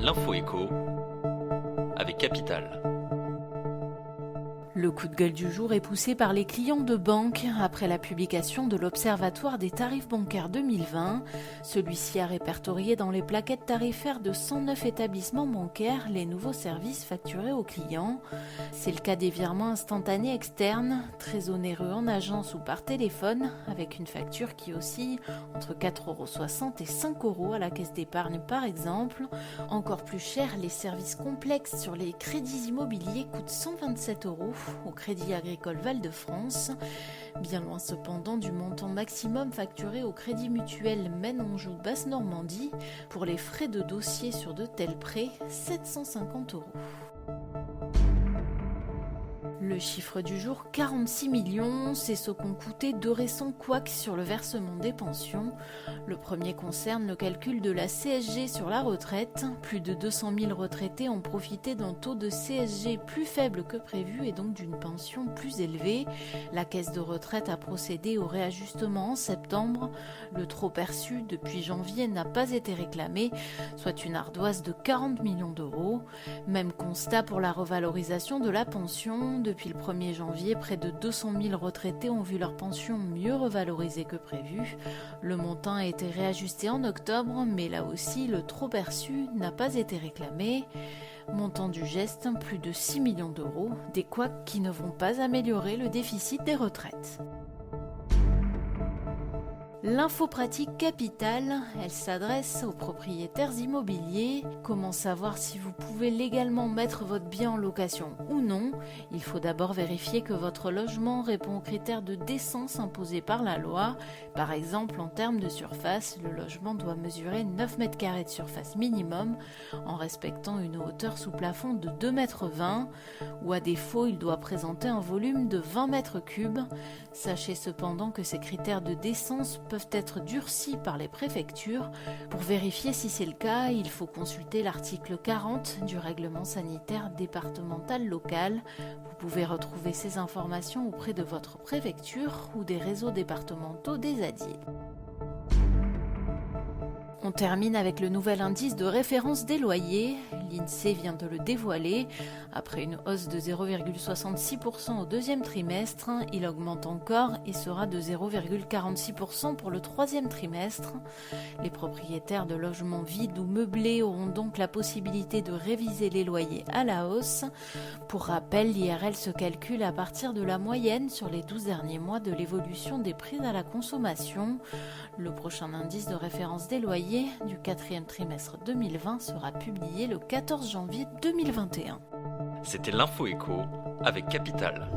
L'info écho avec Capital. Le coup de gueule du jour est poussé par les clients de banque après la publication de l'Observatoire des tarifs bancaires 2020. Celui-ci a répertorié dans les plaquettes tarifaires de 109 établissements bancaires les nouveaux services facturés aux clients. C'est le cas des virements instantanés externes, très onéreux en agence ou par téléphone, avec une facture qui oscille entre 4,60 € et 5 € à la caisse d'épargne par exemple. Encore plus cher, les services complexes sur les crédits immobiliers coûtent 127 € au Crédit Agricole Val-de-France, bien loin cependant du montant maximum facturé au Crédit Mutuel Maine-Anjou Basse-Normandie pour les frais de dossier sur de tels prêts, 750 €. Le chiffre du jour, 46 millions, c'est ce qu'ont coûté deux récents couacs sur le versement des pensions. Le premier concerne le calcul de la CSG sur la retraite. Plus de 200 000 retraités ont profité d'un taux de CSG plus faible que prévu et donc d'une pension plus élevée. La caisse de retraite a procédé au réajustement en septembre. Le trop perçu depuis janvier n'a pas été réclamé, soit une ardoise de 40 millions d'euros. Même constat pour la revalorisation de la pension. Depuis le 1er janvier, près de 200 000 retraités ont vu leur pension mieux revalorisée que prévu. Le montant a été réajusté en octobre, mais là aussi, le trop perçu n'a pas été réclamé. Montant du geste, plus de 6 millions d'euros, des couacs qui ne vont pas améliorer le déficit des retraites. L'info pratique Capital, elle s'adresse aux propriétaires immobiliers. Comment savoir si vous pouvez légalement mettre votre bien en location ou non? Il faut d'abord vérifier que votre logement répond aux critères de décence imposés par la loi. Par exemple, en termes de surface, le logement doit mesurer 9 mètres carrés de surface minimum en respectant une hauteur sous plafond de 2,20 mètres ou à défaut, il doit présenter un volume de 20 mètres cubes. Sachez cependant que ces critères de décence peuvent être durcis par les préfectures. Pour vérifier si c'est le cas, il faut consulter l'article 40 du règlement sanitaire départemental local. Vous pouvez retrouver ces informations auprès de votre préfecture ou des réseaux départementaux des ADIE. On termine avec le nouvel indice de référence des loyers. L'INSEE vient de le dévoiler. Après une hausse de 0,66% au deuxième trimestre, il augmente encore et sera de 0,46% pour le troisième trimestre. Les propriétaires de logements vides ou meublés auront donc la possibilité de réviser les loyers à la hausse. Pour rappel, l'IRL se calcule à partir de la moyenne sur les 12 derniers mois de l'évolution des prix à la consommation. Le prochain indice de référence des loyers du quatrième trimestre 2020 sera publié le 14 janvier 2021. C'était l'info écho avec Capital.